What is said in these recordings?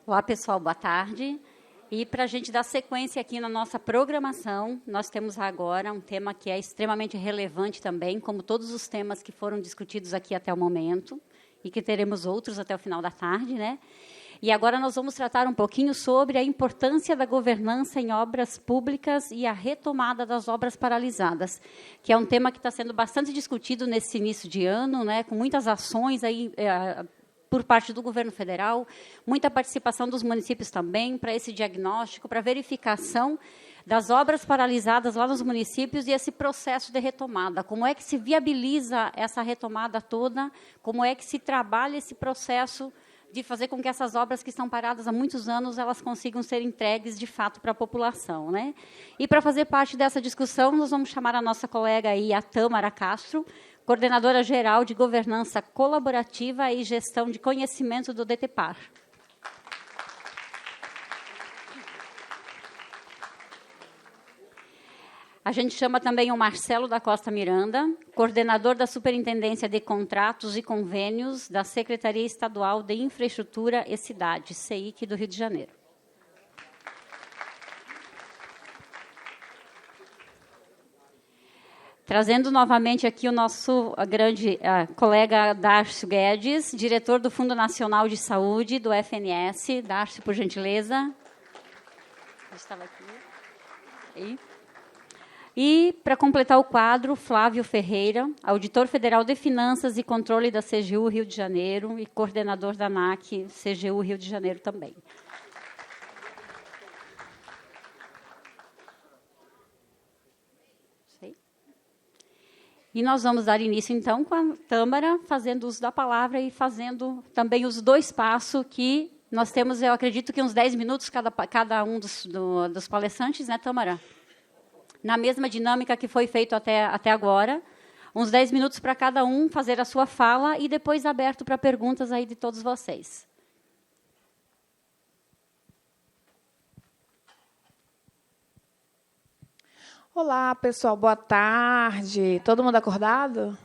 Olá, pessoal, boa tarde. E para a gente dar sequência aqui na nossa programação, nós temos agora um tema que é extremamente relevante também, como todos os temas que foram discutidos aqui até o momento, e que teremos outros até o final da tarde, né? E agora nós vamos tratar um pouquinho sobre a importância da governança em obras públicas e a retomada das obras paralisadas, que é um tema que está sendo bastante discutido nesse início de ano, né, com muitas ações aí, por parte do governo federal, muita participação dos municípios também para esse diagnóstico, para verificação das obras paralisadas lá nos municípios e esse processo de retomada. Como é que se viabiliza essa retomada toda? Como é que se trabalha esse processo de fazer com que essas obras que estão paradas há muitos anos, elas consigam ser entregues, de fato, para a população, né? E, para fazer parte dessa discussão, nós vamos chamar a nossa colega aí, a Tâmara Castro, coordenadora geral de governança colaborativa e gestão de conhecimento do DTPAR. A gente chama também o Marcelo da Costa Miranda, coordenador da Superintendência de Contratos e Convênios da Secretaria Estadual de Infraestrutura e Cidades, SEIC, do Rio de Janeiro. Trazendo novamente aqui o nosso grande colega Darcio Guedes, diretor do Fundo Nacional de Saúde, do FNS. Darcio, por gentileza. Estava aqui. E, para completar o quadro, Flávio Ferreira, auditor federal de Finanças e Controle da CGU Rio de Janeiro e coordenador da ANAC CGU Rio de Janeiro também. E nós vamos dar início, então, com a Tâmara, fazendo uso da palavra e fazendo também os dois passos que nós temos, eu acredito que uns 10 minutos cada um dos palestrantes, né, Tâmara? Na mesma dinâmica que foi feito até agora, uns 10 minutos para cada um fazer a sua fala e depois aberto para perguntas aí de todos vocês. Olá, pessoal, boa tarde. Todo mundo acordado?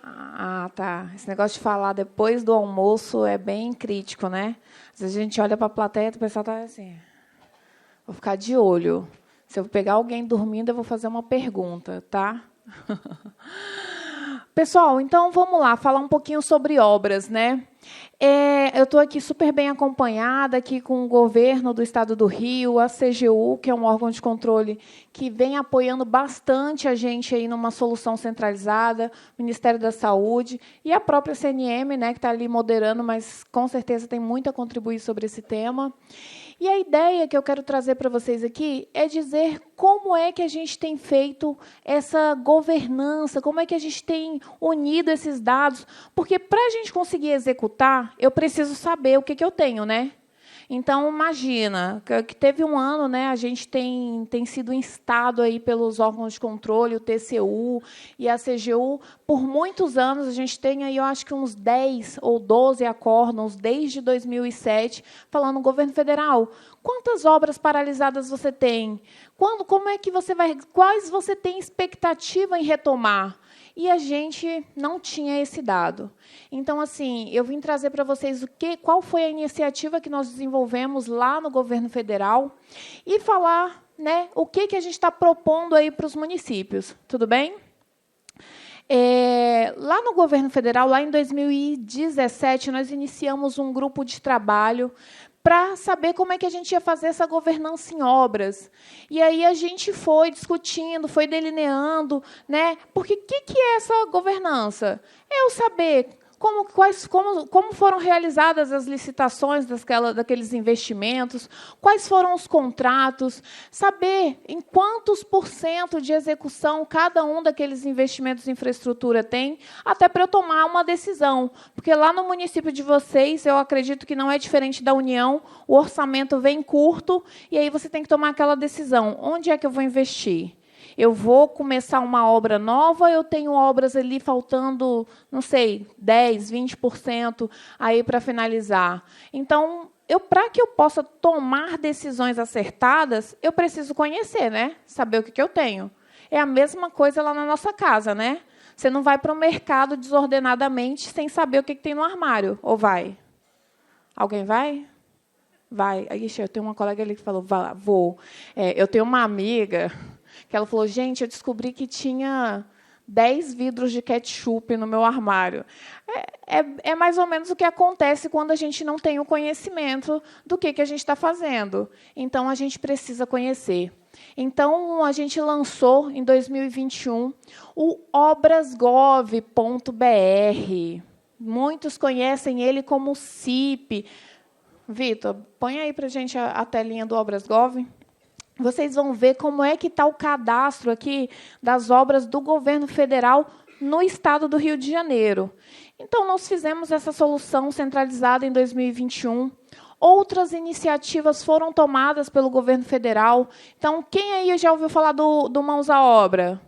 Ah, tá. Esse negócio de falar depois do almoço é bem crítico, né? Às vezes a gente olha para a plateia e o pessoal está assim. Vou ficar de olho. Se eu pegar alguém dormindo, eu vou fazer uma pergunta, tá? Pessoal, então vamos lá, falar um pouquinho sobre obras, né? Eu estou aqui super bem acompanhada aqui com o governo do Estado do Rio, a CGU, que é um órgão de controle que vem apoiando bastante a gente aí numa solução centralizada, o Ministério da Saúde e a própria CNM, né, que está ali moderando, mas com certeza tem muito a contribuir sobre esse tema. E a ideia que eu quero trazer para vocês aqui é dizer como é que a gente tem feito essa governança, como é que a gente tem unido esses dados, porque para a gente conseguir executar, eu preciso saber o que eu tenho, né? Então, imagina, que teve um ano, né, a gente tem sido instado aí pelos órgãos de controle, o TCU e a CGU, por muitos anos, a gente tem aí, eu acho que uns 10 ou 12 acórdãos, desde 2007, falando, governo federal, quantas obras paralisadas você tem? Como é que você vai, quais você tem expectativa em retomar? E a gente não tinha esse dado. Então, assim, eu vim trazer para vocês qual foi a iniciativa que nós desenvolvemos lá no governo federal e falar, né, o que a gente está propondo aí para os municípios. Tudo bem? Lá no governo federal, lá em 2017, nós iniciamos um grupo de trabalho para saber como é que a gente ia fazer essa governança em obras. E aí a gente foi discutindo, foi delineando, né? Porque o que é essa governança? É eu saber como foram realizadas as licitações daqueles investimentos, quais foram os contratos, saber em quantos % de execução cada um daqueles investimentos em infraestrutura tem, até para eu tomar uma decisão. Porque lá no município de vocês, eu acredito que não é diferente da União, o orçamento vem curto, e aí você tem que tomar aquela decisão. Onde é que eu vou investir? Eu vou começar uma obra nova, eu tenho obras ali faltando, não sei, 10%, 20% aí para finalizar. Então, para que eu possa tomar decisões acertadas, eu preciso conhecer, né? Saber o que eu tenho. É a mesma coisa lá na nossa casa, né? Você não vai para o mercado desordenadamente sem saber o que tem no armário, ou vai? Alguém vai? Vai. Ixi, eu tenho uma colega ali que falou, vou. Eu tenho uma amiga que ela falou, gente, eu descobri que tinha 10 vidros de ketchup no meu armário. É mais ou menos o que acontece quando a gente não tem o conhecimento do que a gente está fazendo. Então, a gente precisa conhecer. Então, a gente lançou, em 2021, o obrasgov.br. Muitos conhecem ele como CIP. Vitor, põe aí para a gente a telinha do Obrasgov. Vocês vão ver como é que está o cadastro aqui das obras do governo federal no estado do Rio de Janeiro. Então, nós fizemos essa solução centralizada em 2021. Outras iniciativas foram tomadas pelo governo federal. Então, quem aí já ouviu falar do Mãos à Obra?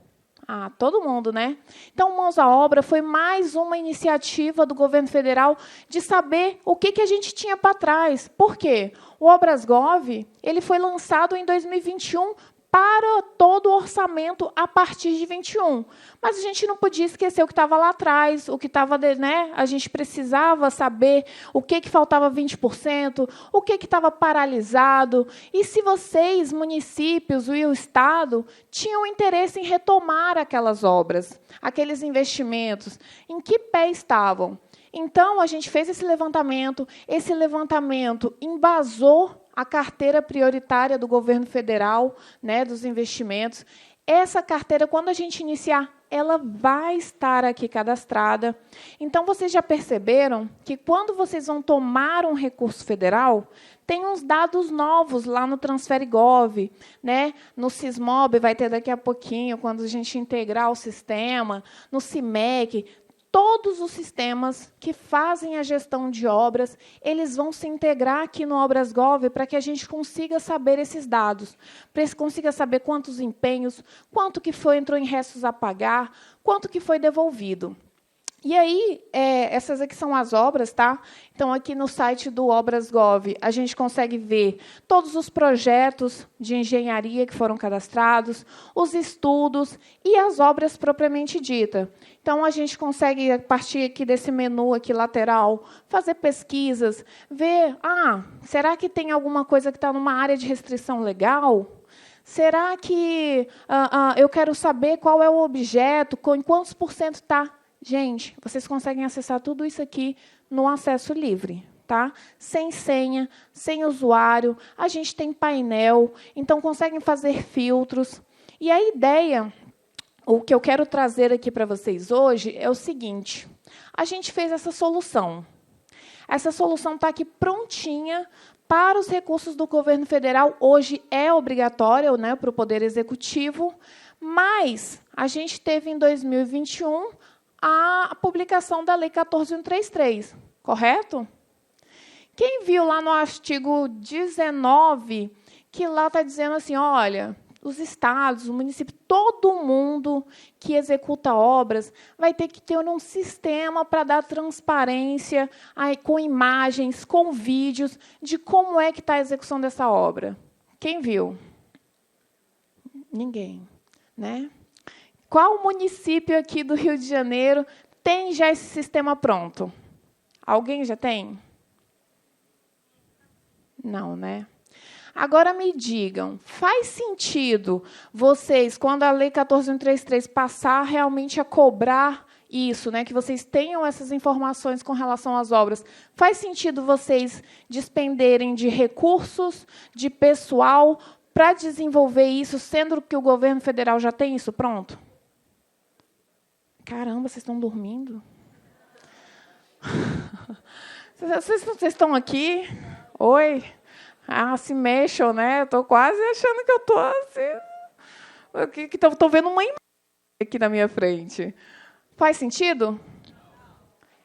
Todo mundo, né? Então, Mãos à Obra foi mais uma iniciativa do governo federal de saber o que a gente tinha para trás. Por quê? O Obrasgov ele foi lançado em 2021 para todo o orçamento a partir de 21. Mas a gente não podia esquecer o que estava lá atrás, o que estava, né? A gente precisava saber o que faltava 20%, o que estava paralisado. E se vocês, municípios e o Estado, tinham interesse em retomar aquelas obras, aqueles investimentos, em que pé estavam? Então, a gente fez esse levantamento embasou a carteira prioritária do governo federal, né, dos investimentos. Essa carteira, quando a gente iniciar, ela vai estar aqui cadastrada. Então, vocês já perceberam que, quando vocês vão tomar um recurso federal, tem uns dados novos lá no TransfereGov, né? No Sismob vai ter daqui a pouquinho, quando a gente integrar o sistema, no CIMEC. Todos os sistemas que fazem a gestão de obras, eles vão se integrar aqui no Obrasgov para que a gente consiga saber esses dados, para que consiga saber quantos empenhos, quanto que entrou em restos a pagar, quanto que foi devolvido. E aí, essas aqui são as obras, tá? Então, aqui no site do Obrasgov, a gente consegue ver todos os projetos de engenharia que foram cadastrados, os estudos e as obras propriamente dita. Então, a gente consegue, a partir aqui desse menu aqui lateral, fazer pesquisas, ver, será que tem alguma coisa que está numa área de restrição legal? Será que eu quero saber qual é o objeto, em quantos por cento está? Gente, vocês conseguem acessar tudo isso aqui no acesso livre, tá? Sem senha, sem usuário, a gente tem painel, então conseguem fazer filtros. E a ideia, o que eu quero trazer aqui para vocês hoje é o seguinte: a gente fez essa solução. Essa solução está aqui prontinha para os recursos do governo federal. Hoje é obrigatória, né, para o Poder Executivo, mas a gente teve em 2021 a publicação da Lei 14.133, correto? Quem viu lá no artigo 19, que lá está dizendo assim, olha, os estados, o município, todo mundo que executa obras vai ter que ter um sistema para dar transparência com imagens, com vídeos, de como é que está a execução dessa obra. Quem viu? Ninguém, né? Qual município aqui do Rio de Janeiro tem já esse sistema pronto? Alguém já tem? Não, né? Agora me digam, faz sentido vocês, quando a Lei 14.133 passar realmente a cobrar isso, né, que vocês tenham essas informações com relação às obras, faz sentido vocês despenderem de recursos, de pessoal, para desenvolver isso, sendo que o governo federal já tem isso pronto? Caramba, vocês estão dormindo? Vocês estão aqui? Oi? Se mexam, né? Estou quase achando que eu estou assim... Estou vendo uma imagem aqui na minha frente. Faz sentido?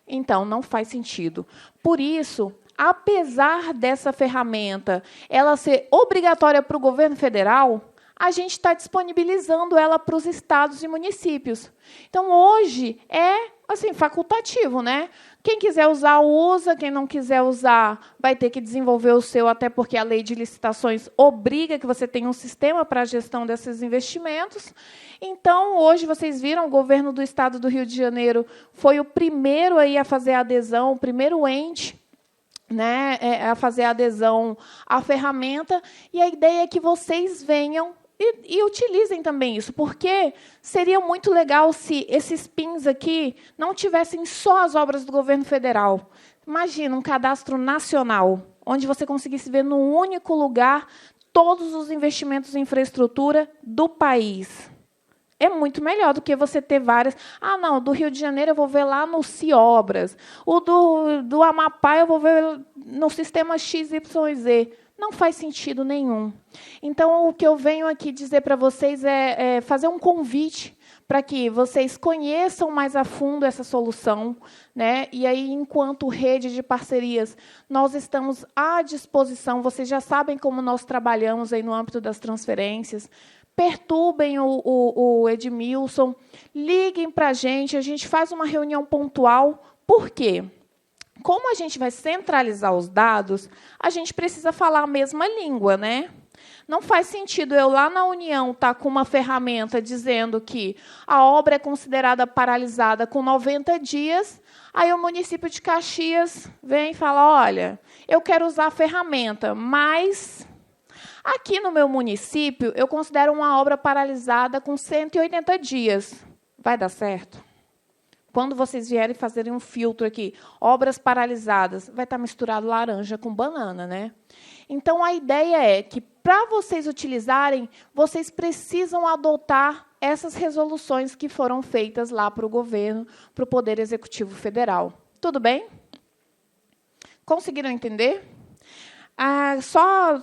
Então, não faz sentido. Por isso, apesar dessa ferramenta ela ser obrigatória para o governo federal, a gente está disponibilizando ela para os estados e municípios. Então, hoje, é assim, facultativo, né? Quem quiser usar, usa. Quem não quiser usar, vai ter que desenvolver o seu, até porque a lei de licitações obriga que você tenha um sistema para a gestão desses investimentos. Então, hoje, vocês viram, o governo do estado do Rio de Janeiro foi o primeiro aí a fazer a adesão, o primeiro ente né, a fazer a adesão à ferramenta, e a ideia é que vocês venham e utilizem também isso, porque seria muito legal se esses PINs aqui não tivessem só as obras do governo federal. Imagina um cadastro nacional, onde você conseguisse ver num único lugar todos os investimentos em infraestrutura do país. É muito melhor do que você ter várias. Ah, não, do Rio de Janeiro eu vou ver lá no Ciobras. O do Amapá eu vou ver no sistema XYZ. Não faz sentido nenhum. Então, o que eu venho aqui dizer para vocês é fazer um convite para que vocês conheçam mais a fundo essa solução, né? E aí, enquanto rede de parcerias, nós estamos à disposição. Vocês já sabem como nós trabalhamos aí no âmbito das transferências. Perturbem o Edmilson, liguem para a gente faz uma reunião pontual. Por quê? Como a gente vai centralizar os dados, a gente precisa falar a mesma língua, né? Não faz sentido eu, lá na União, estar com uma ferramenta dizendo que a obra é considerada paralisada com 90 dias, aí o município de Caxias vem e fala, olha, eu quero usar a ferramenta, mas aqui no meu município eu considero uma obra paralisada com 180 dias. Vai dar certo? Quando vocês vierem fazerem um filtro aqui, obras paralisadas, vai estar misturado laranja com banana, né? Então, a ideia é que, para vocês utilizarem, vocês precisam adotar essas resoluções que foram feitas lá para o governo, para o Poder Executivo Federal. Tudo bem? Conseguiram entender? Só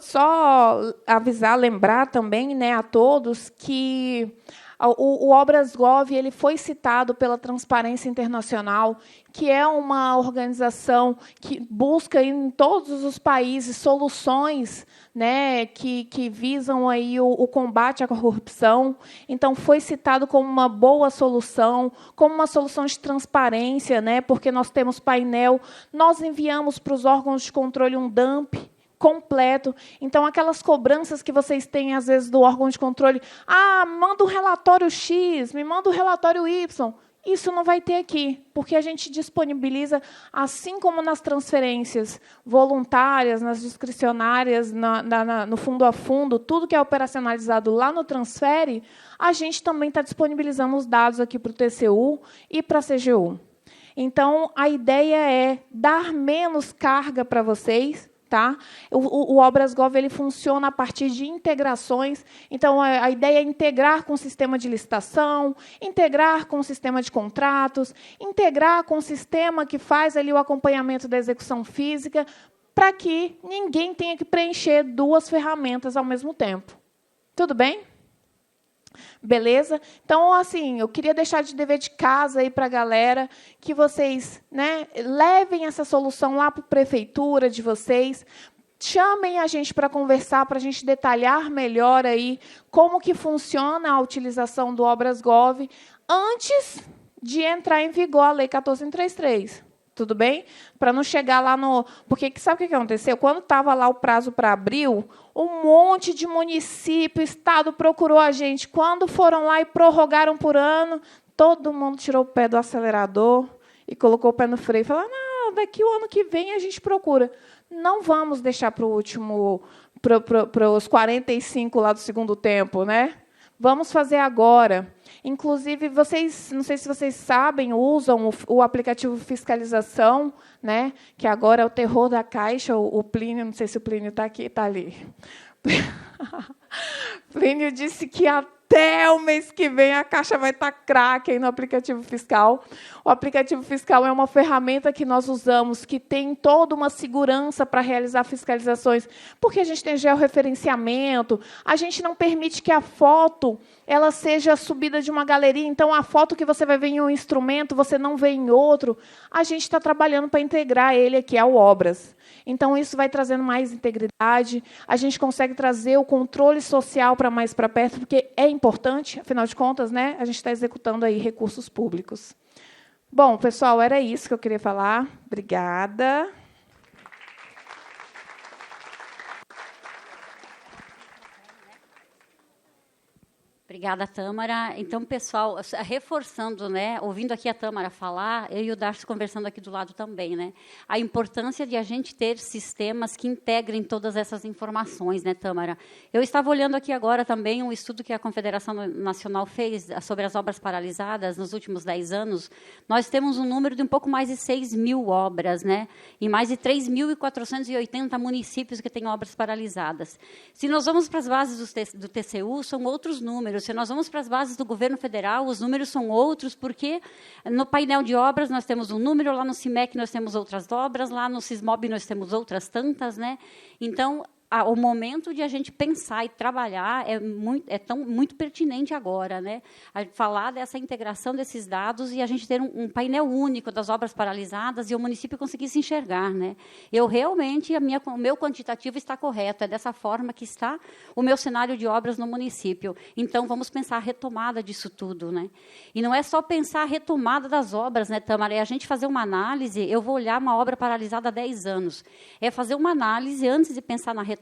avisar, lembrar também, né, a todos que o Obras Gov ele foi citado pela Transparência Internacional, que é uma organização que busca em todos os países soluções, né, que visam aí o combate à corrupção. Então, foi citado como uma boa solução, como uma solução de transparência, né, porque nós temos painel, nós enviamos para os órgãos de controle um dump completo. Então, aquelas cobranças que vocês têm, às vezes, do órgão de controle, manda um relatório X, me manda um relatório Y. Isso não vai ter aqui, porque a gente disponibiliza, assim como nas transferências voluntárias, nas discricionárias, no fundo a fundo, tudo que é operacionalizado lá no Transfere, a gente também está disponibilizando os dados aqui para o TCU e para a CGU. Então, a ideia é dar menos carga para vocês. Tá? O Obras Gov ele funciona a partir de integrações. Então, a ideia é integrar com o sistema de licitação, integrar com o sistema de contratos, integrar com o sistema que faz ali o acompanhamento da execução física, para que ninguém tenha que preencher duas ferramentas ao mesmo tempo. Tudo bem? Beleza? Então, assim, eu queria deixar de dever de casa aí para a galera que vocês, né, levem essa solução lá para a prefeitura de vocês, chamem a gente para conversar, para a gente detalhar melhor aí como que funciona a utilização do Obras Gov antes de entrar em vigor a Lei 14.133. Tudo bem? Para não chegar lá no... Porque sabe o que aconteceu? Quando estava lá o prazo para abril, um monte de município, estado procurou a gente. Quando foram lá e prorrogaram por ano, todo mundo tirou o pé do acelerador e colocou o pé no freio. Falou, não, daqui o ano que vem a gente procura. Não vamos deixar para o último, para os 45 lá do segundo tempo, né? Vamos fazer agora. Inclusive, vocês, não sei se vocês sabem, usam o aplicativo Fiscalização, né, que agora é o terror da Caixa, o Plínio, não sei se o Plínio está aqui, está ali. Plínio disse que até o mês que vem a Caixa vai estar craque aí no aplicativo fiscal. O aplicativo fiscal é uma ferramenta que nós usamos, que tem toda uma segurança para realizar fiscalizações, porque a gente tem georreferenciamento, a gente não permite que a foto ela seja subida de uma galeria, então a foto que você vai ver em um instrumento, você não vê em outro. A gente está trabalhando para integrar ele aqui ao Obras. Então, isso vai trazendo mais integridade, a gente consegue trazer o controle social para mais para perto, porque é importante, afinal de contas, né, a gente está executando aí recursos públicos. Bom, pessoal, era isso que eu queria falar. Obrigada. Obrigada, Tâmara. Então, pessoal, reforçando, né, ouvindo aqui a Tâmara falar, eu e o Darcy conversando aqui do lado também, né, a importância de a gente ter sistemas que integrem todas essas informações, né, Tâmara? Eu estava olhando aqui agora também um estudo que a Confederação Nacional fez sobre as obras paralisadas nos últimos 10 anos. Nós temos um número de um pouco mais de 6.000 obras, né, e mais de 3.480 municípios que têm obras paralisadas. Se nós vamos para as bases do TCU, são outros números. Se nós vamos para as bases do governo federal, os números são outros, porque no painel de obras nós temos um número, lá no CIMEC nós temos outras obras, lá no SISMOB nós temos outras tantas, né? Então, o momento de a gente pensar e trabalhar é muito pertinente agora, né? A falar dessa integração desses dados e a gente ter um painel único das obras paralisadas e o município conseguir se enxergar, né? Eu realmente, o meu quantitativo está correto, é dessa forma que está o meu cenário de obras no município. Então, vamos pensar a retomada disso tudo, né? E não é só pensar a retomada das obras, né, Tâmara? É a gente fazer uma análise, eu vou olhar uma obra paralisada há 10 anos, é fazer uma análise antes de pensar na retomada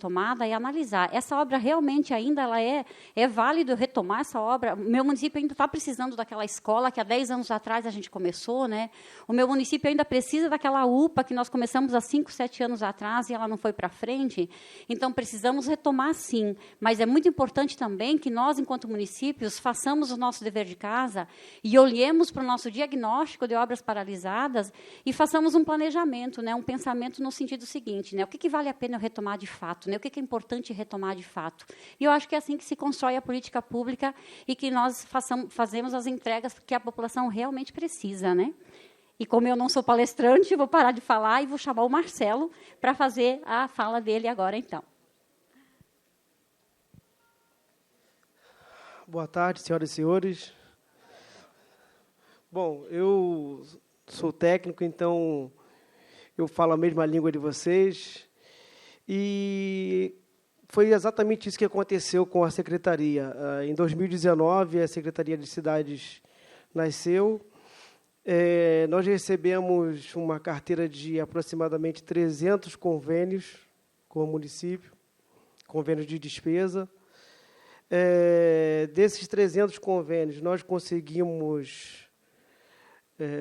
e analisar. Essa obra realmente ainda é válido retomar essa obra? O meu município ainda está precisando daquela escola que há 10 anos atrás a gente começou, né? O meu município ainda precisa daquela UPA que nós começamos há 5, 7 anos atrás e ela não foi para frente. Então, precisamos retomar, sim. Mas é muito importante também que nós, enquanto municípios, façamos o nosso dever de casa e olhemos para o nosso diagnóstico de obras paralisadas e façamos um planejamento, né? Um pensamento no sentido seguinte, né? O que vale a pena eu retomar de fato? Né? O que é importante retomar de fato? E eu acho que é assim que se constrói a política pública e que nós fazemos as entregas que a população realmente precisa, né? E como eu não sou palestrante, vou parar de falar e vou chamar o Marcelo para fazer a fala dele agora, então. Boa tarde, senhoras e senhores. Bom, eu sou técnico, então eu falo a mesma língua de vocês. E foi exatamente isso que aconteceu com a Secretaria. Em 2019, a Secretaria de Cidades nasceu. Nós recebemos uma carteira de aproximadamente 300 convênios com o município, convênios de despesa. Desses 300 convênios, nós conseguimos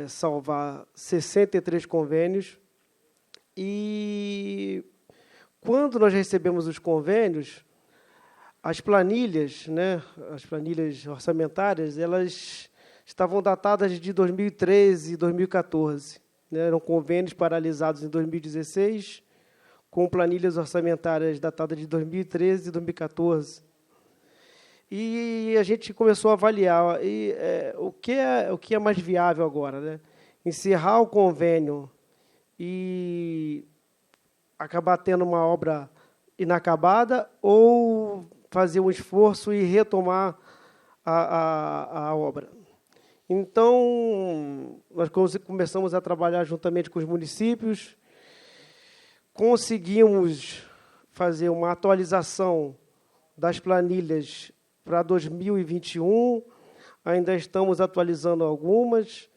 salvar 63 convênios. E quando nós recebemos os convênios, as planilhas, né, as planilhas orçamentárias, elas estavam datadas de 2013 e 2014. Né, eram convênios paralisados em 2016, com planilhas orçamentárias datadas de 2013 e 2014. E a gente começou a avaliar o que é mais viável agora, né? Encerrar o convênio e acabar tendo uma obra inacabada ou fazer um esforço e retomar a obra. Então, nós começamos a trabalhar juntamente com os municípios, conseguimos fazer uma atualização das planilhas para 2021, ainda estamos atualizando algumas,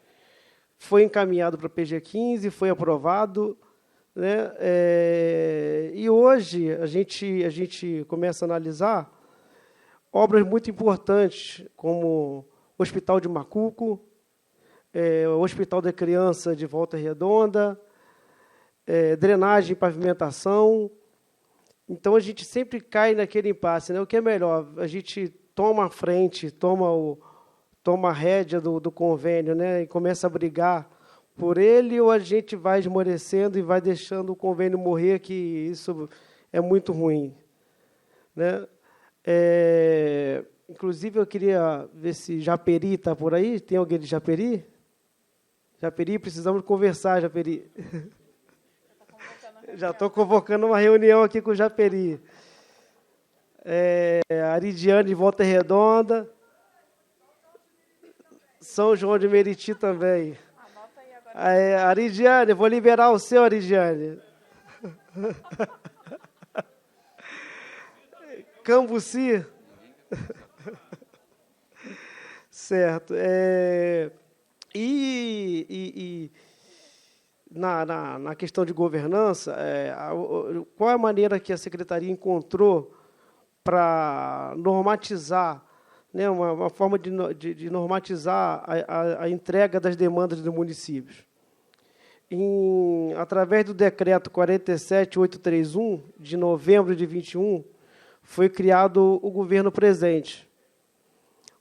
foi encaminhado para a PG15, foi aprovado, né? E hoje a gente começa a analisar obras muito importantes, como o Hospital de Macuco, o Hospital da Criança de Volta Redonda, drenagem e pavimentação. Então, a gente sempre cai naquele impasse, né? O que é melhor? A gente toma a frente, toma a rédea do convênio, né? E começa a brigar por ele, ou a gente vai esmorecendo e vai deixando o convênio morrer, que isso é muito ruim, né? Inclusive, eu queria ver se Japeri está por aí. Tem alguém de Japeri? Japeri, precisamos conversar, Japeri. Já estou convocando uma reunião aqui com o Japeri. Aridiane de Volta Redonda. São João de Meriti também. Anota aí agora. Aridiane, vou liberar o seu, Aridiane. Cambuci. Certo. Na questão de governança, qual é a maneira que a Secretaria encontrou para normatizar, né, uma forma de normatizar a entrega das demandas dos municípios. Através do decreto 47.831, de novembro de 21, foi criado o governo presente,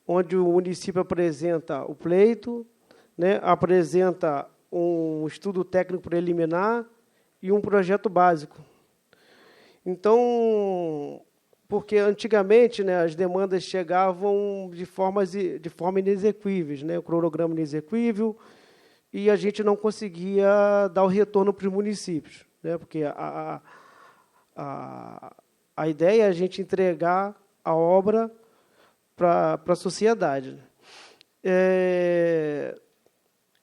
onde o município apresenta o pleito, né, apresenta um estudo técnico preliminar e um projeto básico. Então, porque antigamente, né, as demandas chegavam de forma inexequíveis, né, o cronograma inexequível, e a gente não conseguia dar o retorno para os municípios, né, porque a ideia é a gente entregar a obra para a sociedade.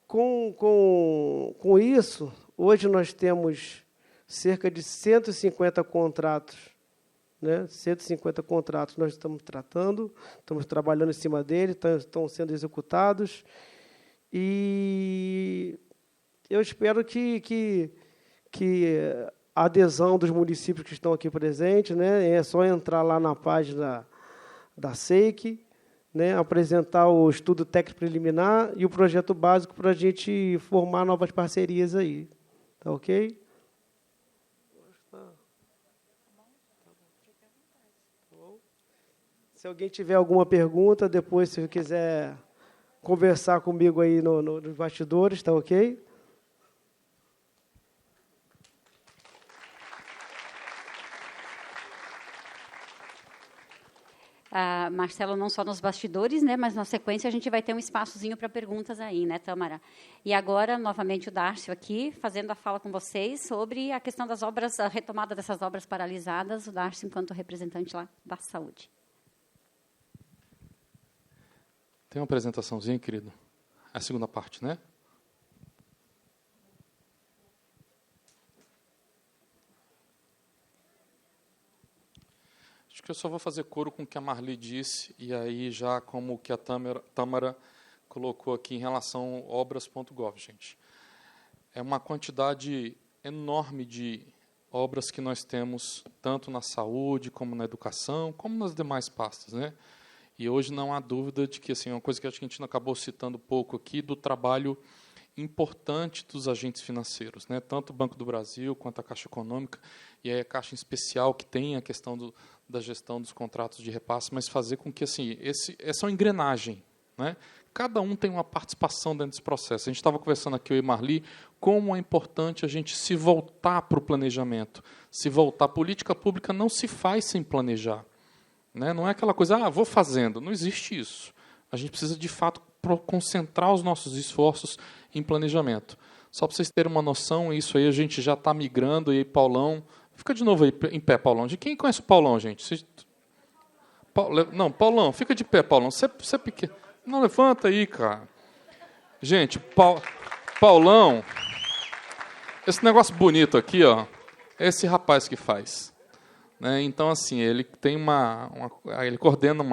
Com isso, hoje nós temos cerca de 150 contratos, né? 150 contratos nós estamos tratando, estamos trabalhando em cima deles, estão sendo executados, e eu espero que a adesão dos municípios que estão aqui presentes, né? É só entrar lá na página da SEIC, né, apresentar o estudo técnico preliminar e o projeto básico para a gente formar novas parcerias aí. Tá ok? Se alguém tiver alguma pergunta, depois, se quiser conversar comigo aí nos bastidores, tá ok? Marcelo, não só nos bastidores, né, mas na sequência a gente vai ter um espaçozinho para perguntas aí, né, Tâmara? E agora, novamente, o Dárcio aqui, fazendo a fala com vocês sobre a questão das obras, a retomada dessas obras paralisadas, o Dárcio enquanto representante lá da saúde. Tem uma apresentaçãozinha, querido? A segunda parte, né? Acho que eu só vou fazer coro com o que a Marli disse, e aí já como o que a Tâmara colocou aqui em relação ao obras.gov, gente. É uma quantidade enorme de obras que nós temos, tanto na saúde, como na educação, como nas demais pastas, né? E hoje não há dúvida de que, assim, uma coisa que acho que a gente não acabou citando pouco aqui, do trabalho importante dos agentes financeiros, né? Tanto o Banco do Brasil quanto a Caixa Econômica, e aí a Caixa em especial, que tem a questão da gestão dos contratos de repasse, mas fazer com que, assim, essa é uma engrenagem, né? Cada um tem uma participação dentro desse processo. A gente estava conversando aqui, eu e Marli, como é importante a gente se voltar para o planejamento. Se voltar, política pública não se faz sem planejar, né? Não é aquela coisa, vou fazendo. Não existe isso. A gente precisa, de fato, concentrar os nossos esforços em planejamento. Só para vocês terem uma noção, isso aí a gente já está migrando, e aí, Paulão, fica de novo aí em pé, Paulão. De quem conhece o Paulão, gente? Não, Paulão, fica de pé, Paulão. Você é pequeno. Não, levanta aí, cara. Gente, Paulão, esse negócio bonito aqui, ó, é esse rapaz que faz. Né? Então, assim, ele tem ele coordena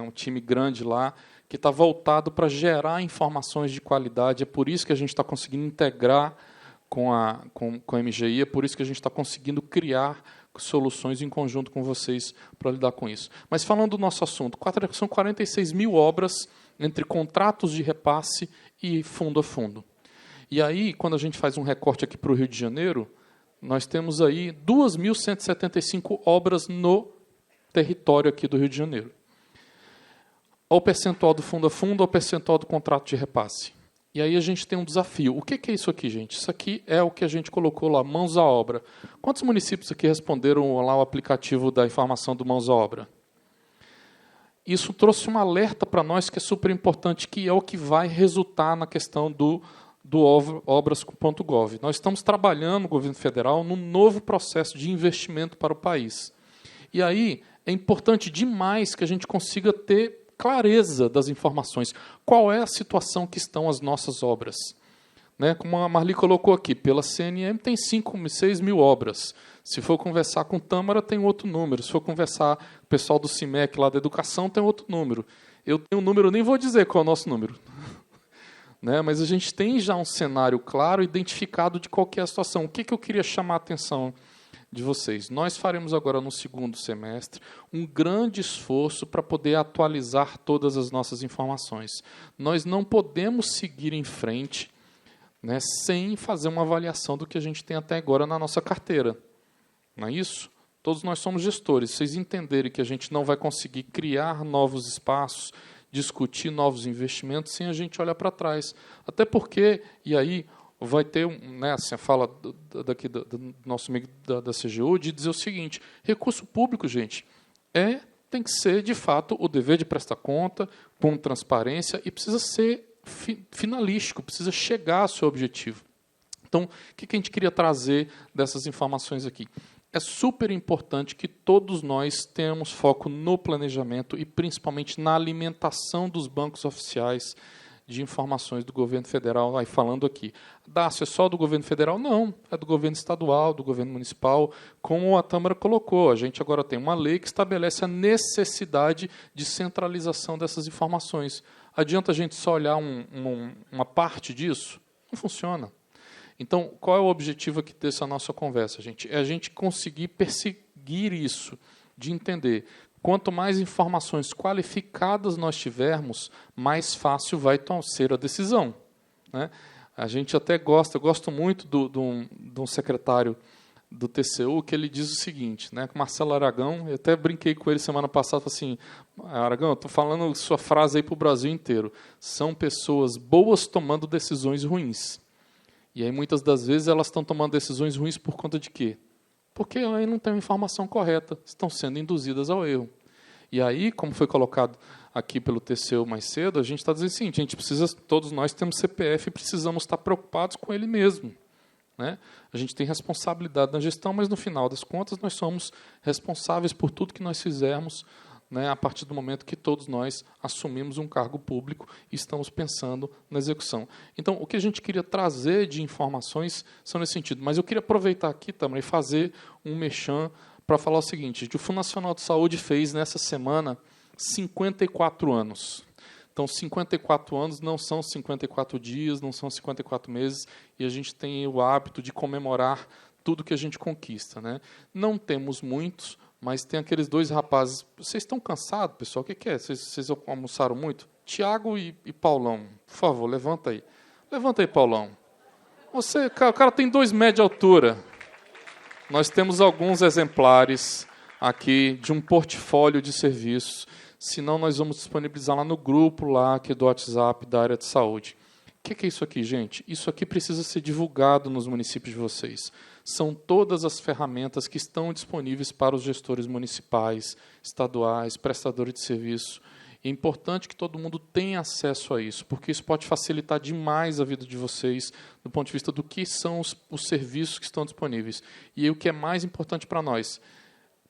um time grande lá, que está voltado para gerar informações de qualidade. É por isso que a gente está conseguindo integrar com a MGI, é por isso que a gente está conseguindo criar soluções em conjunto com vocês para lidar com isso. Mas falando do nosso assunto, são 46 mil obras entre contratos de repasse e fundo a fundo. E aí, quando a gente faz um recorte aqui para o Rio de Janeiro, nós temos aí 2.175 obras no território aqui do Rio de Janeiro. Ao percentual do fundo a fundo, ao percentual do contrato de repasse. E aí a gente tem um desafio. O que é isso aqui, gente? Isso aqui é o que a gente colocou lá, mãos à obra. Quantos municípios aqui responderam lá o aplicativo da informação do mãos à obra? Isso trouxe um alerta para nós que é super importante, que é o que vai resultar na questão do obras.gov. Nós estamos trabalhando, no governo federal, num novo processo de investimento para o país. E aí é importante demais que a gente consiga ter clareza das informações. Qual é a situação que estão as nossas obras? Né? Como a Marli colocou aqui, pela CNM tem 6 mil obras. Se for conversar com Tâmara, tem outro número. Se for conversar com o pessoal do CIMEC, lá da educação, tem outro número. Eu tenho um número, nem vou dizer qual é o nosso número. Né? Mas a gente tem já um cenário claro, identificado de qual que é a situação. O que eu queria chamar a atenção de vocês. Nós faremos agora, no segundo semestre, um grande esforço para poder atualizar todas as nossas informações. Nós não podemos seguir em frente, né, sem fazer uma avaliação do que a gente tem até agora na nossa carteira. Não é isso? Todos nós somos gestores. Vocês entenderem que a gente não vai conseguir criar novos espaços, discutir novos investimentos sem a gente olhar para trás. Até porque, e aí vai ter, né, assim, a fala daqui do nosso amigo da CGU de dizer o seguinte: recurso público, gente, tem que ser, de fato, o dever de prestar conta, com transparência, e precisa ser finalístico, precisa chegar ao seu objetivo. Então, o que a gente queria trazer dessas informações aqui? É super importante que todos nós tenhamos foco no planejamento e, principalmente, na alimentação dos bancos oficiais de informações do governo federal. Aí, falando aqui, Dácio, é só do governo federal? Não, é do governo estadual, do governo municipal, como a Tâmara colocou. A gente agora tem uma lei que estabelece a necessidade de centralização dessas informações. Adianta a gente só olhar uma parte disso? Não funciona. Então, qual é o objetivo aqui dessa nossa conversa, gente? É a gente conseguir perseguir isso, de entender. Quanto mais informações qualificadas nós tivermos, mais fácil vai ser a decisão, né? A gente até eu gosto muito de um secretário do TCU, que ele diz o seguinte, né, com Marcelo Aragão, eu até brinquei com ele semana passada, falei assim: Aragão, estou falando sua frase aí para o Brasil inteiro, são pessoas boas tomando decisões ruins. E aí, muitas das vezes, elas estão tomando decisões ruins por conta de quê? Porque aí não tem a informação correta, estão sendo induzidas ao erro. E aí, como foi colocado aqui pelo TCU mais cedo, a gente está dizendo assim, todos nós temos CPF e precisamos estar preocupados com ele mesmo, né? A gente tem responsabilidade na gestão, mas, no final das contas, nós somos responsáveis por tudo que nós fizermos, né, a partir do momento que todos nós assumimos um cargo público e estamos pensando na execução. Então, o que a gente queria trazer de informações são nesse sentido. Mas eu queria aproveitar aqui também e fazer um merchan para falar o seguinte: o Fundo Nacional de Saúde fez, nessa semana, 54 anos. Então, 54 anos não são 54 dias, não são 54 meses, e a gente tem o hábito de comemorar tudo que a gente conquista, né? Não temos muitos, mas tem aqueles dois rapazes. Vocês estão cansados, pessoal? O que é? Vocês almoçaram muito? Tiago e Paulão, por favor, levanta aí. Levanta aí, Paulão. O cara tem 2 metros de altura. Nós temos alguns exemplares aqui de um portfólio de serviços. Senão, nós vamos disponibilizar lá no grupo aqui do WhatsApp da área de saúde. O que é isso aqui, gente? Isso aqui precisa ser divulgado nos municípios de vocês. São todas as ferramentas que estão disponíveis para os gestores municipais, estaduais, prestadores de serviço. É importante que todo mundo tenha acesso a isso, porque isso pode facilitar demais a vida de vocês, do ponto de vista do que são os serviços que estão disponíveis. E aí, o que é mais importante para nós: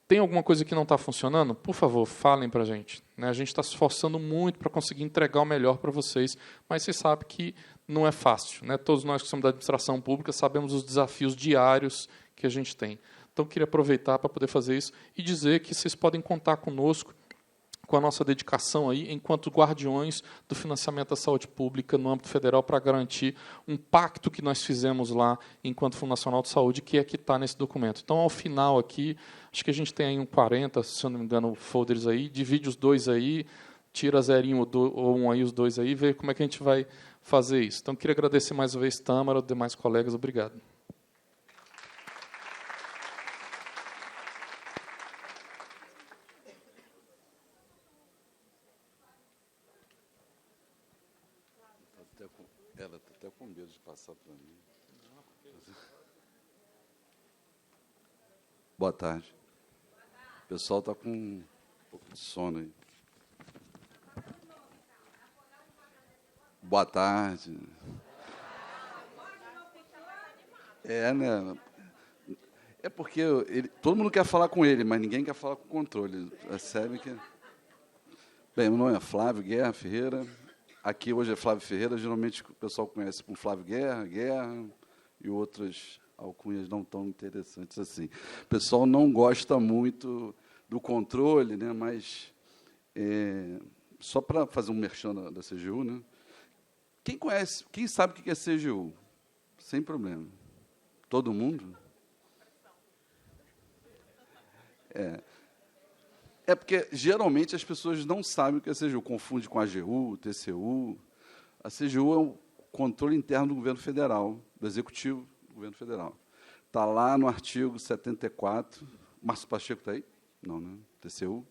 tem alguma coisa que não está funcionando? Por favor, falem para a gente, né? A gente está se esforçando muito para conseguir entregar o melhor para vocês, mas vocês sabem que não é fácil, né? Todos nós que somos da administração pública sabemos os desafios diários que a gente tem. Então, eu queria aproveitar para poder fazer isso e dizer que vocês podem contar conosco, com a nossa dedicação aí, enquanto guardiões do financiamento da saúde pública no âmbito federal, para garantir um pacto que nós fizemos lá, enquanto Fundo Nacional de Saúde, que está nesse documento. Então, ao final aqui, acho que a gente tem aí 40, se eu não me engano, folders aí, divide os 2 aí, tira 0 ou 1 aí, os 2 aí, vê como é que a gente vai fazer isso. Então, queria agradecer mais uma vez, Tâmara, os demais colegas, obrigado. Ela está até com medo de passar para mim. Boa tarde. O pessoal está com um pouco de sono aí. Boa tarde. Né? É porque todo mundo quer falar com ele, mas ninguém quer falar com o controle. Percebe que... Bem, meu nome é Flávio Guerra Ferreira. Aqui hoje é Flávio Ferreira, geralmente o pessoal conhece por Flávio Guerra e outras alcunhas não tão interessantes assim. O pessoal não gosta muito do controle, né, mas só para fazer um merchan da CGU, né, quem sabe o que é CGU? Sem problema. Todo mundo? É porque, geralmente, as pessoas não sabem o que é a CGU, confunde com a AGU, TCU. A CGU é o controle interno do governo federal, do executivo do governo federal. Está lá no artigo 74. Márcio Pacheco está aí? Não, né? TCU.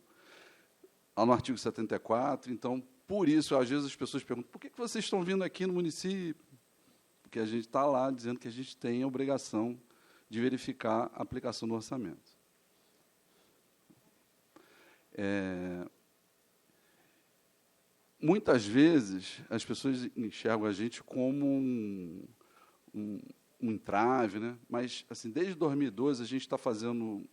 Lá no artigo 74. Então, por isso, às vezes, as pessoas perguntam, por que vocês estão vindo aqui no município? Porque a gente está lá dizendo que a gente tem a obrigação de verificar a aplicação do orçamento. Muitas vezes, as pessoas enxergam a gente como um entrave, né? Mas, assim, desde 2012, a gente está fazendo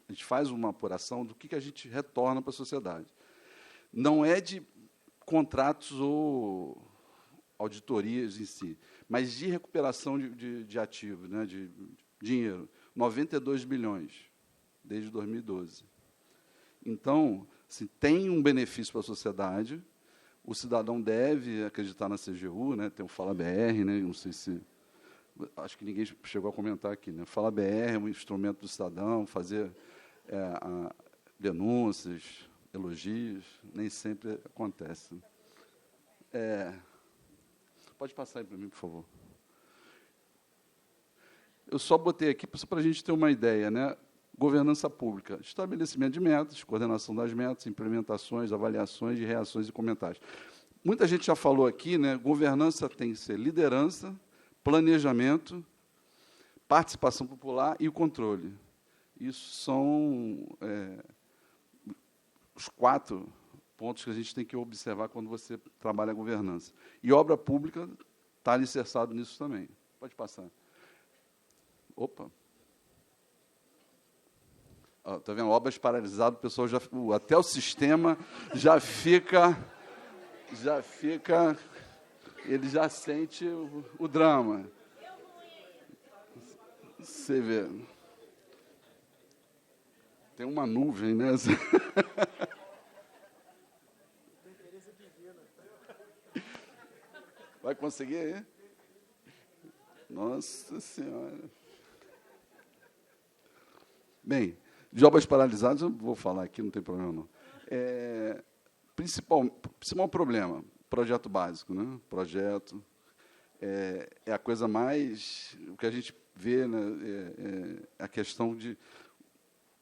a gente faz uma apuração do que a gente retorna para a sociedade. Não é de contratos ou auditorias em si, mas de recuperação de ativos, né? De dinheiro. 92 bilhões, desde 2012. Então, assim, tem um benefício para a sociedade, o cidadão deve acreditar na CGU, né? Tem o Fala BR, né? Não sei se... Acho que ninguém chegou a comentar aqui, né? Fala BR é um instrumento do cidadão, fazer denúncias, elogios, nem sempre acontece. Pode passar aí para mim, por favor. Eu só botei aqui só para a gente ter uma ideia, né? Governança pública, estabelecimento de metas, coordenação das metas, implementações, avaliações de reações e comentários. Muita gente já falou aqui, né? Governança tem que ser liderança, planejamento, participação popular e o controle. Isso são os 4 pontos que a gente tem que observar quando você trabalha a governança. E obra pública está alicerçado nisso também. Pode passar. Opa. Está vendo? Obras paralisadas, o pessoal já, até o sistema já fica, ele já sente o drama. Você vê. Tem uma nuvem, né? Vai conseguir aí? Nossa Senhora. Bem, de obras paralisadas, eu vou falar aqui, não tem problema, não. Principal problema, projeto básico, né? Projeto é a coisa mais... O que a gente vê, né, é a questão de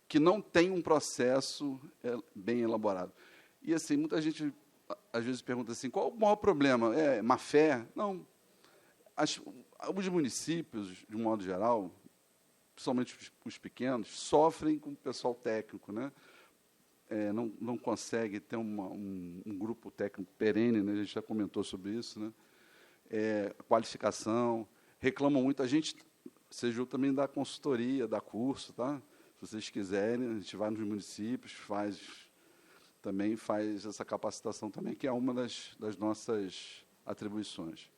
que não tem um processo bem elaborado. E, assim, muita gente, às vezes, pergunta assim, qual o maior problema? É má fé? Não. Os municípios, de um modo geral, principalmente os pequenos, sofrem com o pessoal técnico, né? Não consegue ter um grupo técnico perene, né? A gente já comentou sobre isso, né? Qualificação, reclamam muito. A gente, CGU também dá consultoria, dá curso, tá? Se vocês quiserem, a gente vai nos municípios, faz essa capacitação também, que é uma das nossas atribuições.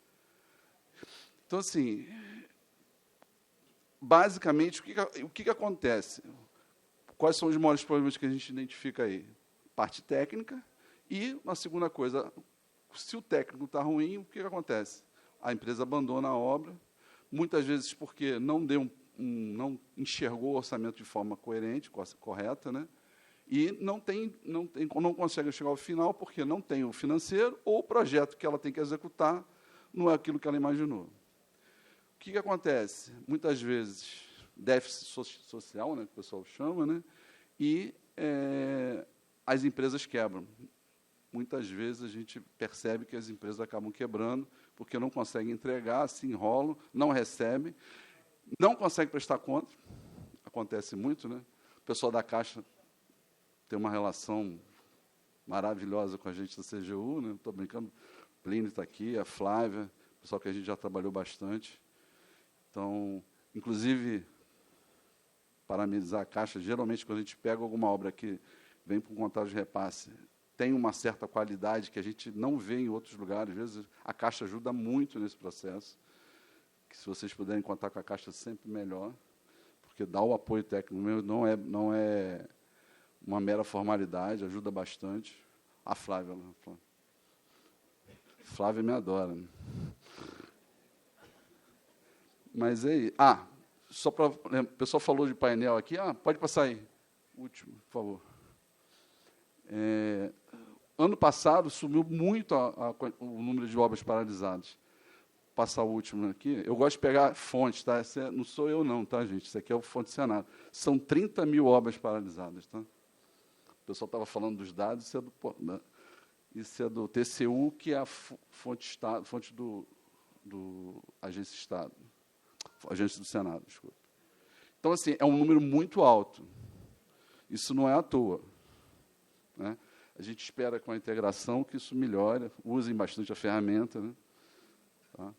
Então, assim, basicamente, o que acontece? Quais são os maiores problemas que a gente identifica aí? Parte técnica e, uma segunda coisa, se o técnico está ruim, o que acontece? A empresa abandona a obra, muitas vezes porque não enxergou o orçamento de forma coerente, correta, né? E não consegue chegar ao final porque não tem o financeiro ou o projeto que ela tem que executar não é aquilo que ela imaginou. O que acontece? Muitas vezes, déficit social, né, que o pessoal chama, né, e as empresas quebram. Muitas vezes a gente percebe que as empresas acabam quebrando porque não conseguem entregar, se enrolam, não recebem, não conseguem prestar conta. Acontece muito, né? O pessoal da Caixa tem uma relação maravilhosa com a gente da CGU, né? Estou brincando, Plínio está aqui, a Flávia, pessoal que a gente já trabalhou bastante. Então, inclusive, parabenizar a Caixa, geralmente, quando a gente pega alguma obra que vem para um contrato de repasse, tem uma certa qualidade que a gente não vê em outros lugares. Às vezes, a Caixa ajuda muito nesse processo, que se vocês puderem contar com a Caixa, sempre melhor, porque dá o apoio técnico, não é uma mera formalidade, ajuda bastante. A Flávia, Flávia me adora. Né? Mas aí... só para... O pessoal falou de painel aqui. Pode passar aí. último, por favor. Ano passado, sumiu muito o número de obras paralisadas. Vou passar o último aqui. Eu gosto de pegar fontes, tá? Não sou eu, não, tá, gente? Isso aqui é o Fonte Senado. São 30 mil obras paralisadas, tá? O pessoal estava falando dos dados, isso é do TCU, que é a fonte do Agência Estado, Agência do Senado, desculpa. Então, assim, é um número muito alto. Isso não é à toa, né? A gente espera, com a integração, que isso melhore, usem bastante a ferramenta, né? Tá?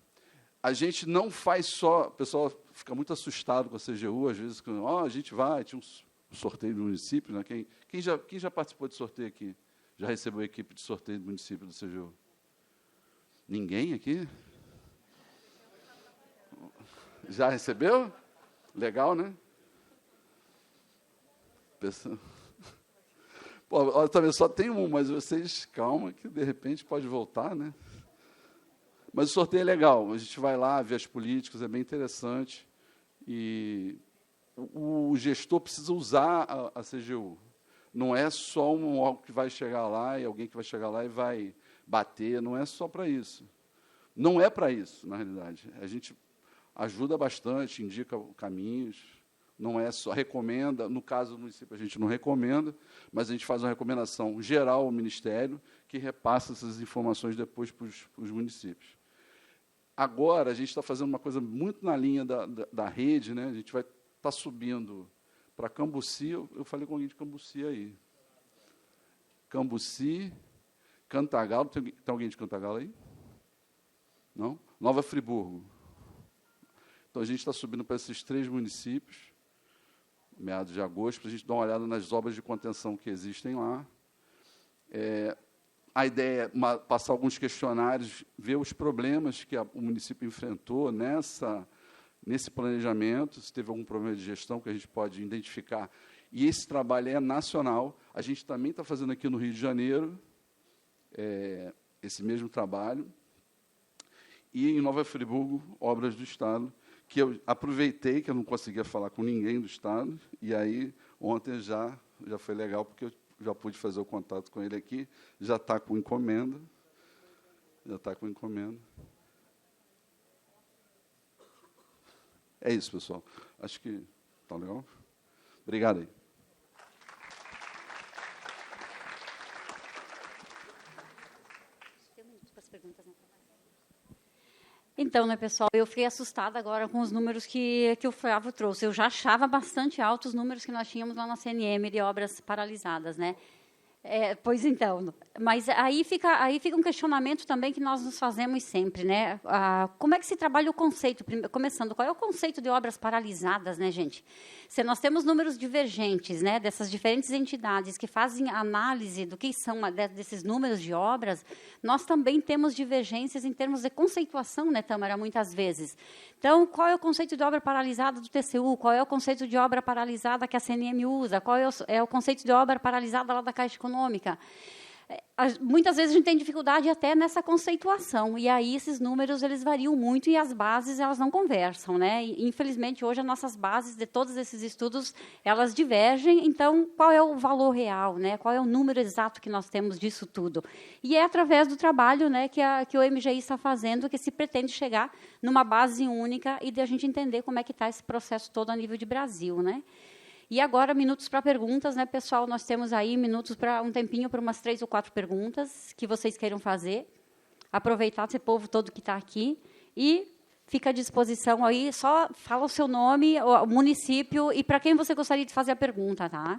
A gente não faz só... O pessoal fica muito assustado com a CGU, às vezes, a gente vai, tinha um sorteio do município, né? Quem já participou de sorteio aqui? Já recebeu a equipe de sorteio do município do CGU? Ninguém aqui? Já recebeu? Legal, né? Pô, olha, também só tem um, mas vocês, calma, que de repente pode voltar, né? Mas o sorteio é legal, a gente vai lá, vê as políticas, é bem interessante. E o gestor precisa usar a CGU. Não é só um órgão que vai chegar lá e alguém que vai chegar lá e vai bater, não é só para isso. Não é para isso, na realidade. A gente ajuda bastante, indica caminhos, não é só, recomenda, no caso do município a gente não recomenda, mas a gente faz uma recomendação geral ao Ministério, que repassa essas informações depois para os municípios. Agora, a gente está fazendo uma coisa muito na linha da rede, né? A gente vai estar subindo para Cambuci, eu falei com alguém de Cambuci aí. Cambuci, Cantagalo, tem alguém de Cantagalo aí? Não? Nova Friburgo. Então, a gente está subindo para esses 3 municípios, meados de agosto, para a gente dar uma olhada nas obras de contenção que existem lá. A ideia é passar alguns questionários, ver os problemas que o município enfrentou nesse planejamento, se teve algum problema de gestão que a gente pode identificar. E esse trabalho é nacional. A gente também está fazendo aqui no Rio de Janeiro esse mesmo trabalho. E em Nova Friburgo, obras do Estado, que eu aproveitei, que eu não conseguia falar com ninguém do Estado, e aí ontem já foi legal, porque eu já pude fazer o contato com ele aqui, já está com encomenda. É isso, pessoal. Acho que está legal. Obrigado aí. Então, né, pessoal, eu fiquei assustada agora com os números que o Flávio trouxe. Eu já achava bastante altos os números que nós tínhamos lá na CNM de obras paralisadas, né? Pois então, mas aí fica um questionamento também que nós nos fazemos sempre, né? Como é que se trabalha o conceito? Começando, qual é o conceito de obras paralisadas, né, gente? Se nós temos números divergentes, né, dessas diferentes entidades que fazem análise do que são desses números de obras, nós também temos divergências em termos de conceituação, né, Tâmara, muitas vezes. Então, qual é o conceito de obra paralisada do TCU? Qual é o conceito de obra paralisada que a CNM usa? Qual é o conceito de obra paralisada lá da Caixa Econômica? Muitas vezes a gente tem dificuldade até nessa conceituação, e aí esses números eles variam muito e as bases elas não conversam, né? E, infelizmente, hoje as nossas bases de todos esses estudos, elas divergem, então qual é o valor real, né? Qual é o número exato que nós temos disso tudo? E é através do trabalho, né, que o MGI está fazendo que se pretende chegar numa base única e de a gente entender como é que está esse processo todo a nível de Brasil, né? E agora, minutos para perguntas, né, pessoal? Nós temos aí minutos para um tempinho para umas 3 ou 4 perguntas que vocês queiram fazer. Aproveitar esse povo todo que está aqui e fica à disposição aí. Só fala o seu nome, o município e para quem você gostaria de fazer a pergunta, tá?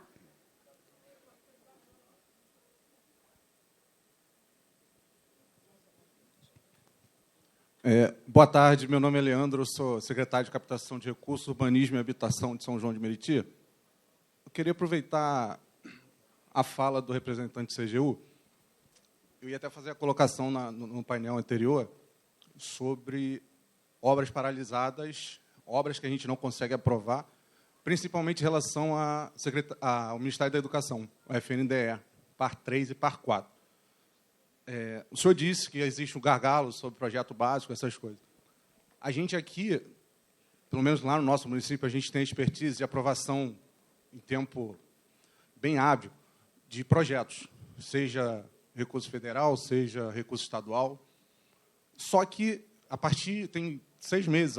Boa tarde, meu nome é Leandro, eu sou secretário de Captação de Recursos, Urbanismo e Habitação de São João de Meriti. Eu queria aproveitar a fala do representante CGU. Eu ia até fazer a colocação no painel anterior sobre obras paralisadas, obras que a gente não consegue aprovar, principalmente em relação ao Ministério da Educação, o FNDE, par 3 e par 4. O senhor disse que existe um gargalo sobre o projeto básico, essas coisas. A gente aqui, pelo menos lá no nosso município, a gente tem expertise de aprovação em tempo bem hábil de projetos, seja recurso federal, seja recurso estadual. Só que, tem 6 meses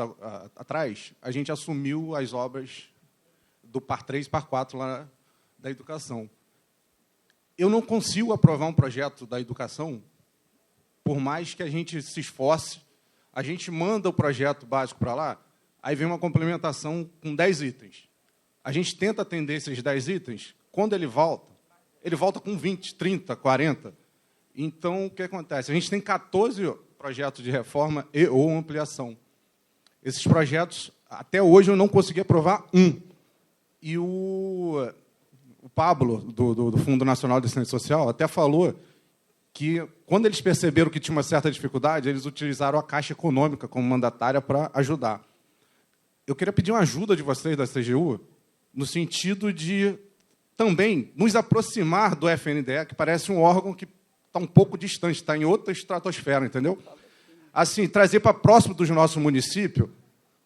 atrás, a gente assumiu as obras do PAR 3 e PAR 4 lá da educação. Eu não consigo aprovar um projeto da educação, por mais que a gente se esforce, a gente manda o projeto básico para lá, aí vem uma complementação com 10 itens. A gente tenta atender esses 10 itens, quando ele volta com 20, 30, 40. Então, o que acontece? A gente tem 14 projetos de reforma e ou ampliação. Esses projetos, até hoje, eu não consegui aprovar um. E o Pablo, do Fundo Nacional de Assistência Social, até falou que, quando eles perceberam que tinha uma certa dificuldade, eles utilizaram a Caixa Econômica como mandatária para ajudar. Eu queria pedir uma ajuda de vocês, da CGU, no sentido de também nos aproximar do FNDE, que parece um órgão que está um pouco distante, está em outra estratosfera, entendeu? Assim, trazer para próximo do nosso município,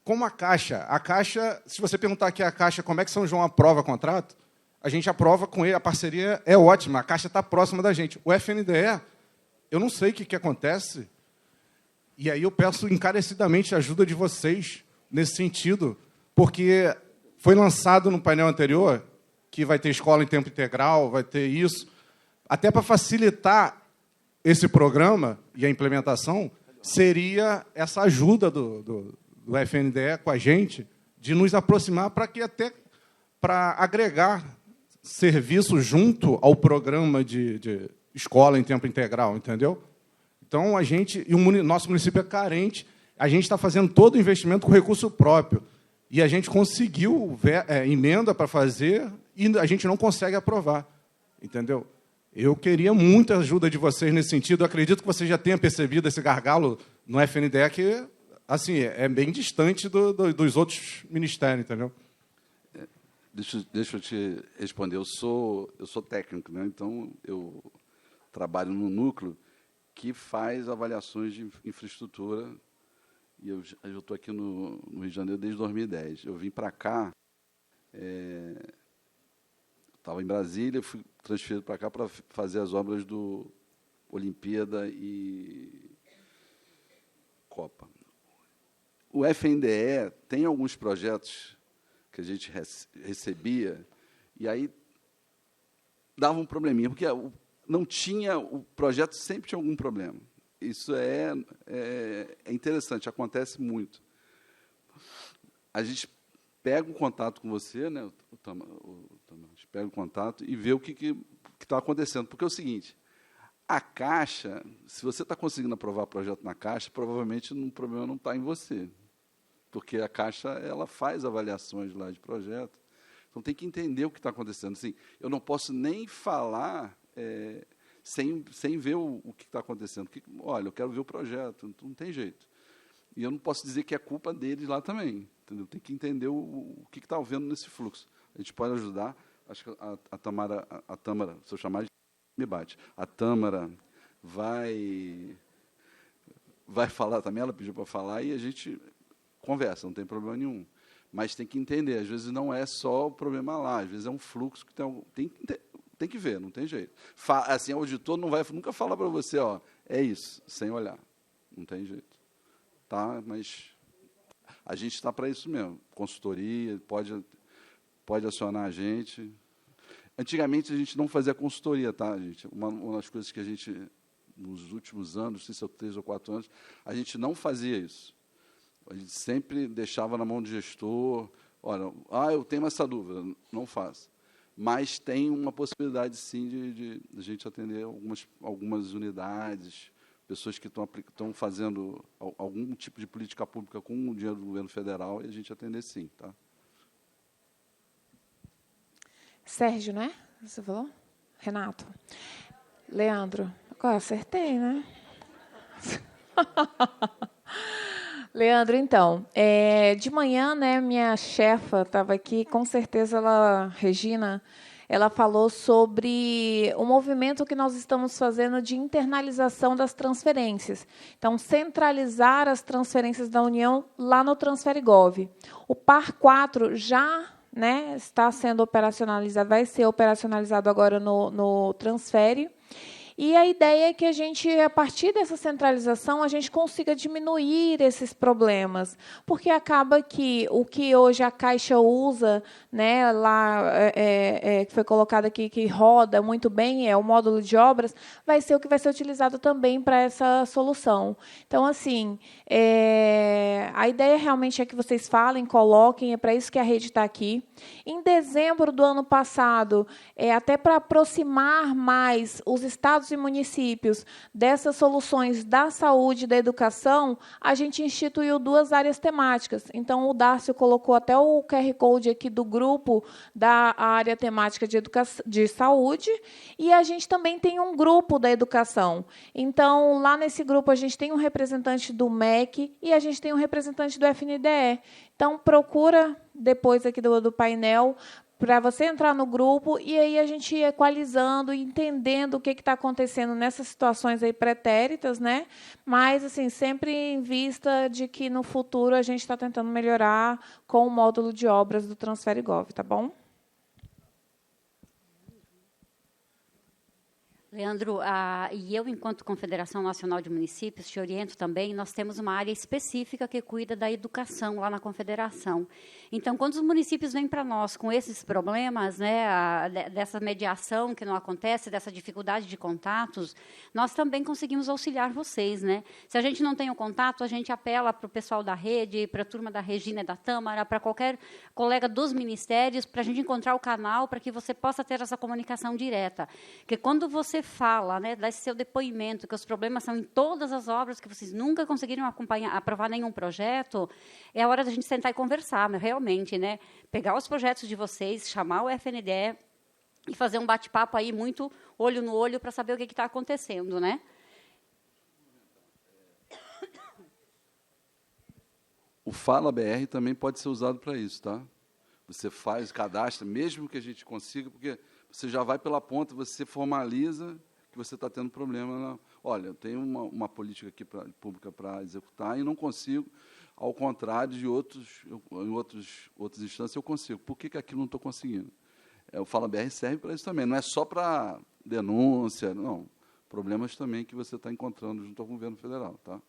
como a Caixa. A Caixa, se você perguntar aqui a Caixa como é que São João aprova contrato, a gente aprova com ele, a parceria é ótima, a Caixa está próxima da gente. O FNDE, eu não sei o que acontece, e aí eu peço encarecidamente a ajuda de vocês nesse sentido, porque foi lançado no painel anterior que vai ter escola em tempo integral, vai ter isso, até para facilitar esse programa e a implementação, seria essa ajuda do FNDE com a gente, de nos aproximar para agregar serviço junto ao programa de escola em tempo integral, entendeu? Então, o nosso município é carente, a gente está fazendo todo o investimento com recurso próprio, e a gente conseguiu emenda para fazer e a gente não consegue aprovar, entendeu? Eu queria muita ajuda de vocês nesse sentido. Eu acredito que você já tenha percebido esse gargalo no FNDE, que assim, é bem distante dos outros ministérios, entendeu? Deixa eu te responder. Eu sou técnico, né? Então eu trabalho no núcleo que faz avaliações de infraestrutura, e eu estou aqui no Rio de Janeiro desde 2010. Eu vim para cá, estava em Brasília, fui transferido para cá para fazer as obras do Olimpíada e Copa. O FNDE tem alguns projetos que a gente recebia, e aí dava um probleminha, porque não tinha, o projeto sempre tinha algum problema. Isso é interessante, acontece muito. A gente pega um contato com você, né, a gente pega o contato e vê o que está acontecendo. Porque é o seguinte, a Caixa, se você está conseguindo aprovar projeto na Caixa, provavelmente o problema não está em você. Porque a Caixa ela faz avaliações lá de projeto. Então, tem que entender o que está acontecendo. Assim, eu não posso nem falar sem ver o que está acontecendo. Porque, olha, eu quero ver o projeto, então não tem jeito. E eu não posso dizer que é culpa deles lá também. Entendeu? Tem que entender o que está havendo nesse fluxo. A gente pode ajudar. Acho que a Tâmara, se eu chamar de me bate. A Tâmara vai falar também, ela pediu para falar, e a gente conversa, não tem problema nenhum. Mas tem que entender, às vezes não é só o problema lá, às vezes é um fluxo que tem que ver, não tem jeito. Assim, o auditor não vai nunca falar para você, ó, é isso, sem olhar. Não tem jeito. Tá? Mas a gente está para isso mesmo. Consultoria, pode acionar a gente. Antigamente, a gente não fazia consultoria, tá, gente? Uma das coisas que a gente, nos últimos anos, não sei se são 3 ou 4 anos, a gente não fazia isso. A gente sempre deixava na mão do gestor, olha, eu tenho essa dúvida, não faço. Mas tem uma possibilidade, sim, de a gente atender algumas unidades, pessoas que estão fazendo algum tipo de política pública com o dinheiro do governo federal, e a gente atender, sim. Tá? Sérgio, né? Você falou? Renato. Leandro. Agora acertei, né? Leandro, então, de manhã, né, minha chefa estava aqui, com certeza Regina, ela falou sobre o movimento que nós estamos fazendo de internalização das transferências. Então, centralizar as transferências da União lá no Transferigov. O PAR 4 já né? Está sendo operacionalizado, vai ser operacionalizado agora no Transfere. E a ideia é que a gente, a partir dessa centralização, a gente consiga diminuir esses problemas, porque acaba que o que hoje a Caixa usa, né, lá que foi colocado aqui, que roda muito bem, é o módulo de obras, vai ser o que vai ser utilizado também para essa solução. Então, assim, a ideia realmente é que vocês falem, coloquem, é para isso que a rede está aqui. Em dezembro do ano passado, até para aproximar mais os estados e municípios dessas soluções da saúde e da educação, a gente instituiu 2 áreas temáticas. Então, o Darcio colocou até o QR Code aqui do grupo da área temática de saúde, e a gente também tem um grupo da educação. Então, lá nesse grupo, a gente tem um representante do MEC e a gente tem um representante do FNDE. Então, procura depois aqui do painel para você entrar no grupo e aí a gente ir equalizando, entendendo o que está acontecendo nessas situações aí pretéritas, né? Mas, assim, sempre em vista de que, no futuro, a gente está tentando melhorar com o módulo de obras do Transfere Gov, tá bom? Leandro, e eu, enquanto Confederação Nacional de Municípios, te oriento também, nós temos uma área específica que cuida da educação lá na Confederação. Então, quando os municípios vêm para nós com esses problemas, né, dessa mediação que não acontece, dessa dificuldade de contatos, nós também conseguimos auxiliar vocês, né? Se a gente não tem o contato, a gente apela para o pessoal da rede, para a turma da Regina e da Tâmara, para qualquer colega dos ministérios, para a gente encontrar o canal para que você possa ter essa comunicação direta. Porque quando você fala, né, dá esse seu depoimento, que os problemas são em todas as obras, que vocês nunca conseguiram aprovar nenhum projeto, é a hora da gente sentar e conversar, realmente, né? Pegar os projetos de vocês, chamar o FNDE e fazer um bate-papo aí muito olho no olho para saber o que está acontecendo, né? O Fala BR também pode ser usado para isso, tá? Você faz, cadastra, mesmo que a gente consiga, porque você já vai pela ponta, você formaliza que você está tendo problema. Olha, eu tenho uma política aqui pública para executar e não consigo, ao contrário de em outras instâncias eu consigo. Por que aqui não estou conseguindo? O Fala BR serve para isso também, não é só para denúncia, não. Problemas também que você está encontrando junto ao governo federal, tá?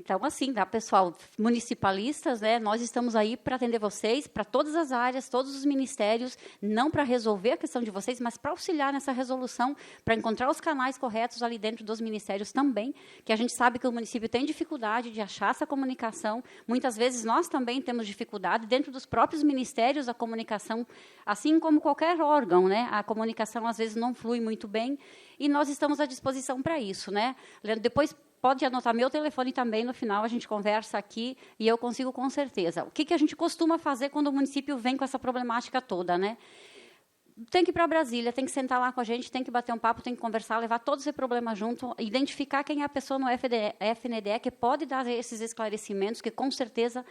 Então, assim, tá, pessoal, municipalistas, né, nós estamos aí para atender vocês, para todas as áreas, todos os ministérios, não para resolver a questão de vocês, mas para auxiliar nessa resolução, para encontrar os canais corretos ali dentro dos ministérios também, que a gente sabe que o município tem dificuldade de achar essa comunicação. Muitas vezes nós também temos dificuldade, dentro dos próprios ministérios, a comunicação, assim como qualquer órgão, né, a comunicação às vezes não flui muito bem, e nós estamos à disposição para isso, né? Leandro, depois pode anotar meu telefone também, no final a gente conversa aqui e eu consigo com certeza. O que a gente costuma fazer quando o município vem com essa problemática toda, né? Tem que ir para Brasília, tem que sentar lá com a gente, tem que bater um papo, tem que conversar, levar todo esse problema junto, identificar quem é a pessoa no FNDE que pode dar esses esclarecimentos, que com certeza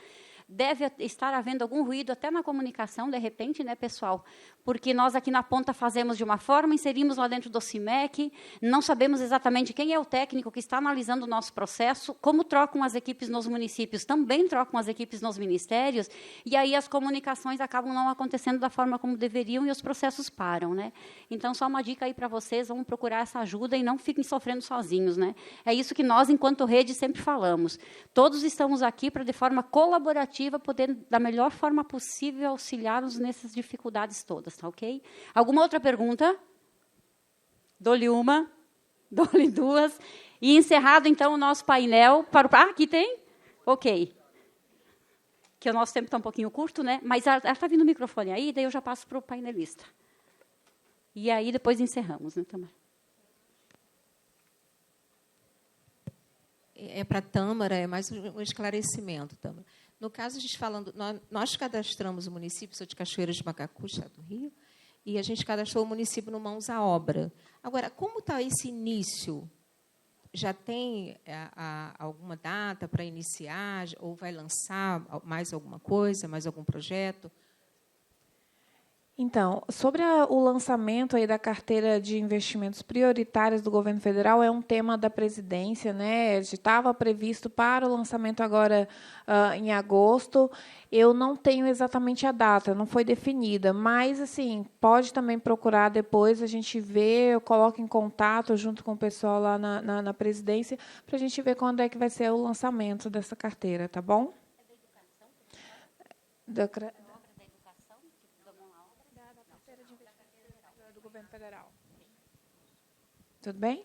deve estar havendo algum ruído até na comunicação, de repente, né, pessoal? Porque nós aqui na ponta fazemos de uma forma, inserimos lá dentro do CIMEC, não sabemos exatamente quem é o técnico que está analisando o nosso processo, como trocam as equipes nos municípios, também trocam as equipes nos ministérios, e aí as comunicações acabam não acontecendo da forma como deveriam e os processos param, né? Então, só uma dica aí para vocês, vamos procurar essa ajuda e não fiquem sofrendo sozinhos, né? É isso que nós, enquanto rede, sempre falamos. Todos estamos aqui para, de forma colaborativa, poder, da melhor forma possível, auxiliá-los nessas dificuldades todas, tá ok? Alguma outra pergunta? Dou-lhe uma, dou-lhe duas. E encerrado, então, o nosso painel. Aqui tem? Ok. Que o nosso tempo está um pouquinho curto, né? Mas está vindo o microfone aí, daí eu já passo para o painelista. E aí, depois encerramos, né, Tâmara? É para a Tâmara, é mais um esclarecimento, Tâmara. No caso, a gente falando, nós cadastramos o município, sou de Cachoeiras de Macacu, Estado do Rio, e a gente cadastrou o município no Mãos à Obra. Agora, como está esse início? Já tem alguma data para iniciar, ou vai lançar mais alguma coisa, mais algum projeto? Então, sobre o lançamento aí da carteira de investimentos prioritários do governo federal, é um tema da presidência, né? Estava previsto para o lançamento agora em agosto. Eu não tenho exatamente a data, não foi definida, mas assim pode também procurar depois, a gente vê, eu coloco em contato junto com o pessoal lá na presidência para a gente ver quando é que vai ser o lançamento dessa carteira, tá bom? Do governo federal. Tudo bem?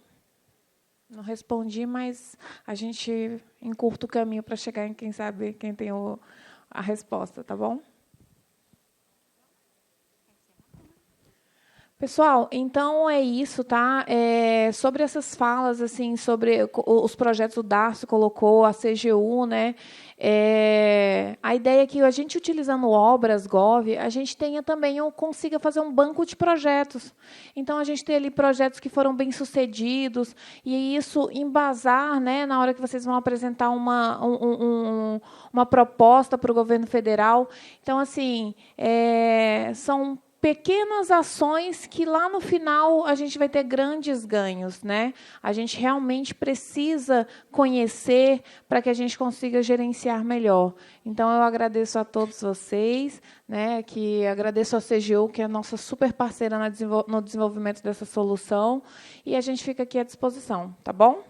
Não respondi, mas a gente encurta o caminho para chegar em quem sabe, quem tem a resposta, tá bom? Pessoal, então é isso, tá? Sobre essas falas, assim, sobre os projetos do Darcio colocou, a CGU, né? A ideia é que a gente, utilizando obras Gov, a gente tenha também, consiga fazer um banco de projetos. Então, a gente tem ali projetos que foram bem-sucedidos, e isso embasar, né, na hora que vocês vão apresentar uma proposta para o governo federal. Então, assim, são pequenas ações que lá no final a gente vai ter grandes ganhos, né? A gente realmente precisa conhecer para que a gente consiga gerenciar melhor. Então eu agradeço a todos vocês, né? Que agradeço a CGU, que é a nossa super parceira no desenvolvimento dessa solução, e a gente fica aqui à disposição, tá bom?